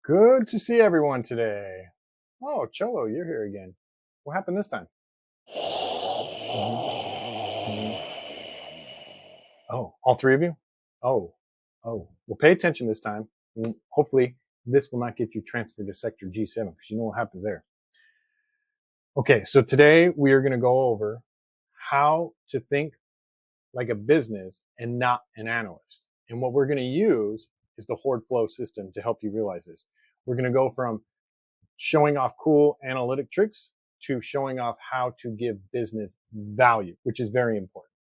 Good to see everyone today. Oh, Cholo, you're here again. What happened this time? Oh, all three of you? Oh, Well, pay attention this time. Hopefully, this will not get you transferred to Sector G7 because you know what happens there. Okay, so today we are going to go over how to think like a business and not an analyst. And what we're going to use is the Horde Flow System to help you realize this. We're going to go from showing off cool analytic tricks to showing off how to give business value, which is very important.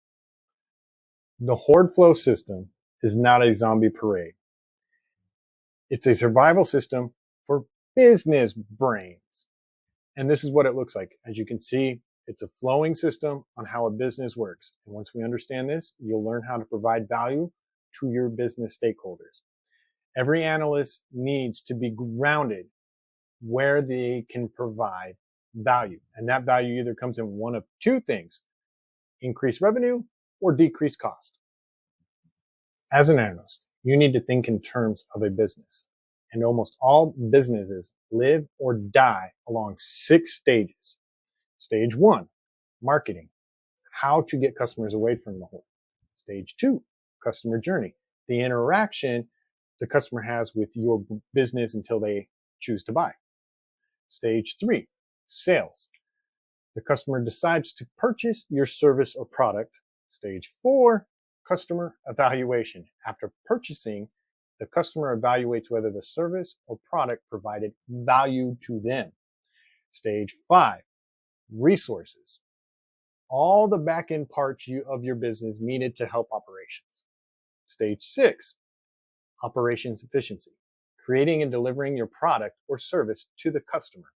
The Horde Flow System is not a zombie parade. It's a survival system for business brains. And this is what it looks like. As you can see, it's a flowing system on how a business works. And once we understand this, you'll learn how to provide value to your business stakeholders. Every analyst needs to be grounded where they can provide value. And that value either comes in one of two things: increase revenue or decrease cost. As an analyst, you need to think in terms of a business. And almost all businesses live or die along 6 stages. Stage 1, marketing, how to get customers away from the horde. Stage 2, customer journey, the interaction the customer has with your business until they choose to buy. Stage 3, sales. The customer decides to purchase your service or product. Stage 4, customer evaluation. After purchasing, the customer evaluates whether the service or product provided value to them. Stage 5, resources. All the back-end parts of your business needed to help operations. Stage 6, operations efficiency. Creating and delivering your product or service to the customer.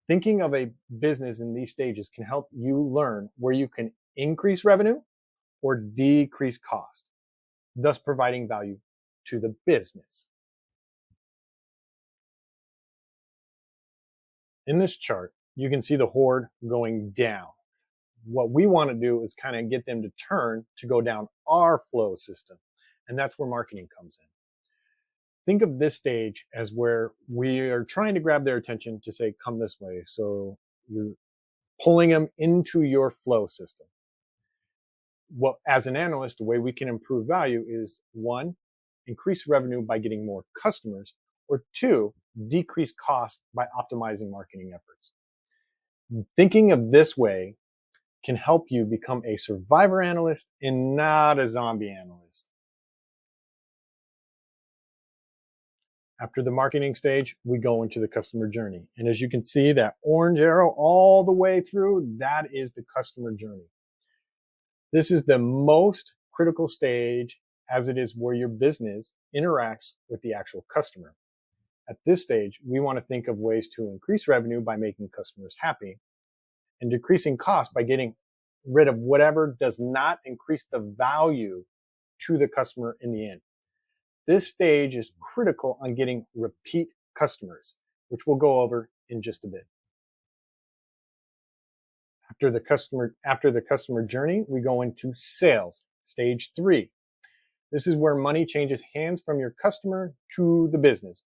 Thinking of a business in these stages can help you learn where you can increase revenue or decrease cost, thus providing value to the business. In this chart, you can see the horde going down. What we want to do is kind of get them to turn to go down our flow system, and that's where marketing comes in. Think of this stage as where we are trying to grab their attention to say, come this way. So you're pulling them into your flow system. Well, as an analyst, the way we can improve value is 1, increase revenue by getting more customers, or 2, decrease cost by optimizing marketing efforts. Thinking of this way can help you become a survivor analyst and not a zombie analyst. After the marketing stage, we go into the customer journey. And as you can see, that orange arrow all the way through, that is the customer journey. This is the most critical stage, as it is where your business interacts with the actual customer. At this stage, we want to think of ways to increase revenue by making customers happy and decreasing cost by getting rid of whatever does not increase the value to the customer in the end. This stage is critical on getting repeat customers, which we'll go over in just a bit. After the customer journey, we go into sales, stage 3. This is where money changes hands from your customer to the business.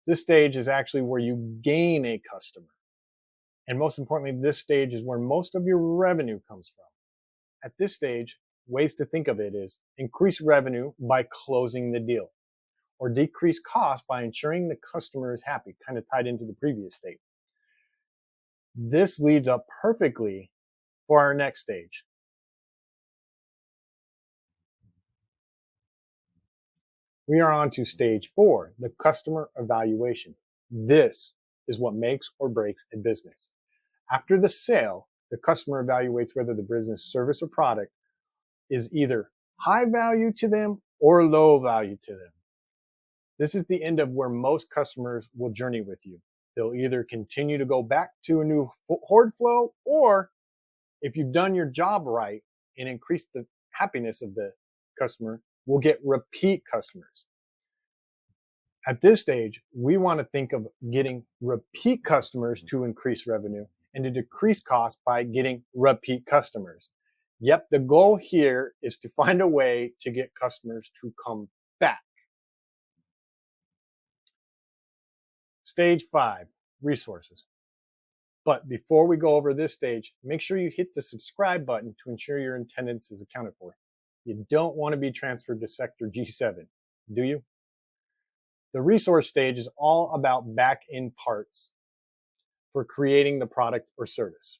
This stage is actually where you gain a customer. And most importantly, this stage is where most of your revenue comes from. At this stage, ways to think of it is increase revenue by closing the deal, or decrease cost by ensuring the customer is happy, kind of tied into the previous state. This leads up perfectly for our next stage. We are on to stage 4, the customer evaluation. This is what makes or breaks a business. After the sale, the customer evaluates whether the business service or product is either high value to them or low value to them. This is the end of where most customers will journey with you. They'll either continue to go back to a new horde flow, or if you've done your job right and increased the happiness of the customer, will get repeat customers. At this stage, we want to think of getting repeat customers to increase revenue and to decrease cost by getting repeat customers. Yep, the goal here is to find a way to get customers to come back. Stage 5, resources. But before we go over this stage, make sure you hit the subscribe button to ensure your attendance is accounted for. You don't want to be transferred to Sector G7, do you? The resource stage is all about back-end parts for creating the product or service.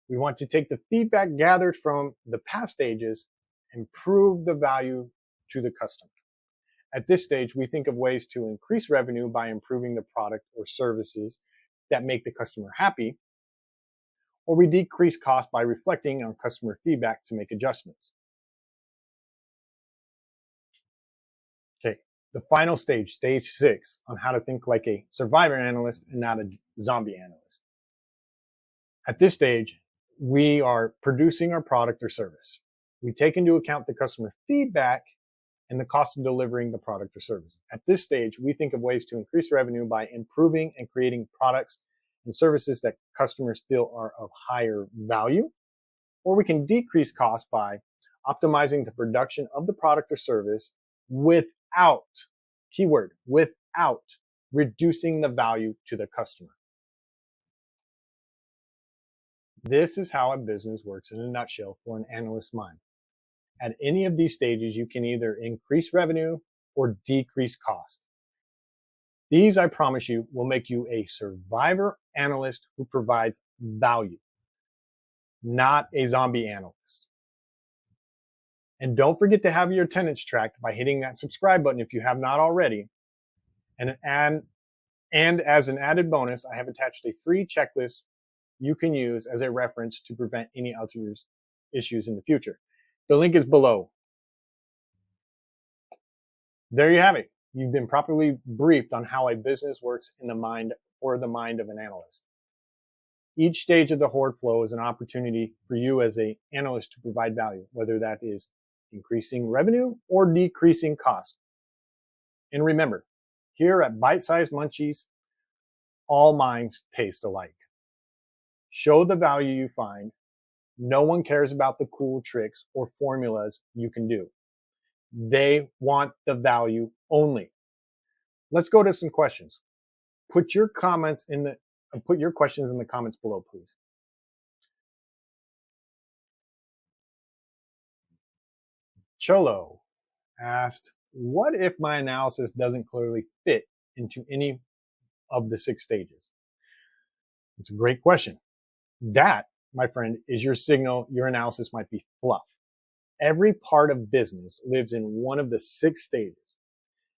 We want to take the feedback gathered from the past stages and prove the value to the customer. At this stage, we think of ways to increase revenue by improving the product or services that make the customer happy, or we decrease costs by reflecting on customer feedback to make adjustments. Okay, the final stage, stage 6, on how to think like a survivor analyst and not a zombie analyst. At this stage, we are producing our product or service. We take into account the customer feedback and the cost of delivering the product or service. At this stage, we think of ways to increase revenue by improving and creating products and services that customers feel are of higher value, or we can decrease costs by optimizing the production of the product or service without, keyword, without reducing the value to the customer. This is how a business works in a nutshell for an analyst's mind. At any of these stages, you can either increase revenue or decrease cost. These, I promise you, will make you a survivor analyst who provides value, not a zombie analyst. And don't forget to have your attendance tracked by hitting that subscribe button if you have not already. And as an added bonus, I have attached a free checklist you can use as a reference to prevent any other issues in the future. The link is below. There you have it. You've been properly briefed on how a business works in the mind of an analyst. Each stage of the Horde Flow is an opportunity for you as an analyst to provide value, whether that is increasing revenue or decreasing cost. And remember, here at Bite Size Munchies, all minds taste alike. Show the value you find. No one cares about the cool tricks or formulas you can do. They want the value only. Let's go to some questions. Put your questions in the comments below, please. Cholo asked, what if my analysis doesn't clearly fit into any of the 6 stages? It's a great question. That, my friend, is your signal your analysis might be fluff. Every part of business lives in one of the 6 stages.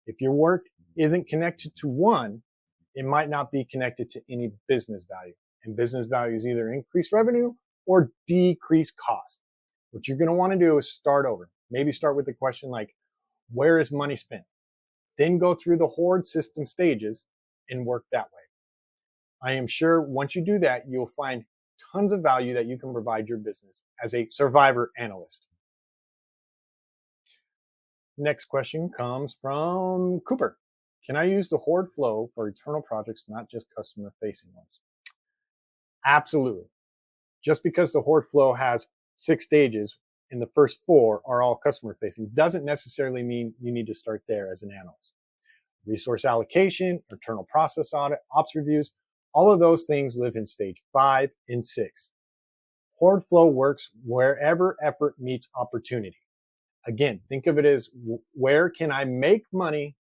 If your work isn't connected to one, it might not be connected to any business value. And business value is either increase revenue or decrease cost. What you're going to want to do is start over. Maybe start with a question like, where is money spent? Then go through the Horde system stages and work that way. I am sure once you do that, you'll find tons of value that you can provide your business as a survivor analyst. Next question comes from Cooper. Can I use the Horde Flow for internal projects, not just customer-facing ones? Absolutely. Just because the Horde Flow has 6 stages and the first 4 are all customer-facing doesn't necessarily mean you need to start there as an analyst. Resource allocation, internal process audit, ops reviews, all of those things live in stage 5 and 6. Horde Flow works wherever effort meets opportunity. Again, think of it as where can I make money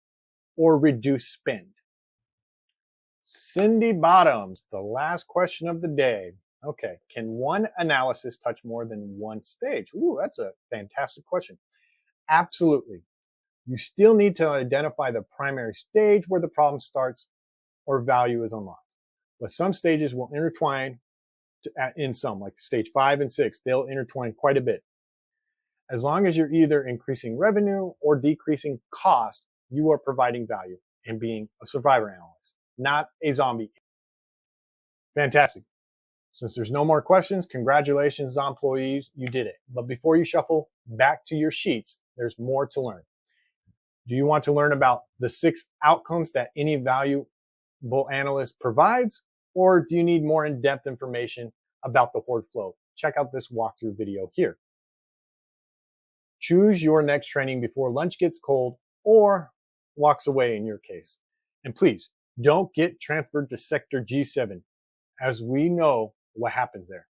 or reduce spend? Cindy Bottoms, the last question of the day. Okay, can one analysis touch more than one stage? Ooh, that's a fantastic question. Absolutely. You still need to identify the primary stage where the problem starts or value is unlocked. But some stages will intertwine in some, like stage 5 and 6, they'll intertwine quite a bit. As long as you're either increasing revenue or decreasing cost, you are providing value and being a survivor analyst, not a zombie. Fantastic. Since there's no more questions, congratulations, Zomployees, you did it. But before you shuffle back to your sheets, there's more to learn. Do you want to learn about the 6 outcomes that any valuable analyst provides, or do you need more in-depth information about the Horde Flow? Check out this walkthrough video here. Choose your next training before lunch gets cold or walks away in your case. And please, Don't get transferred to Sector G7, as we know what happens there.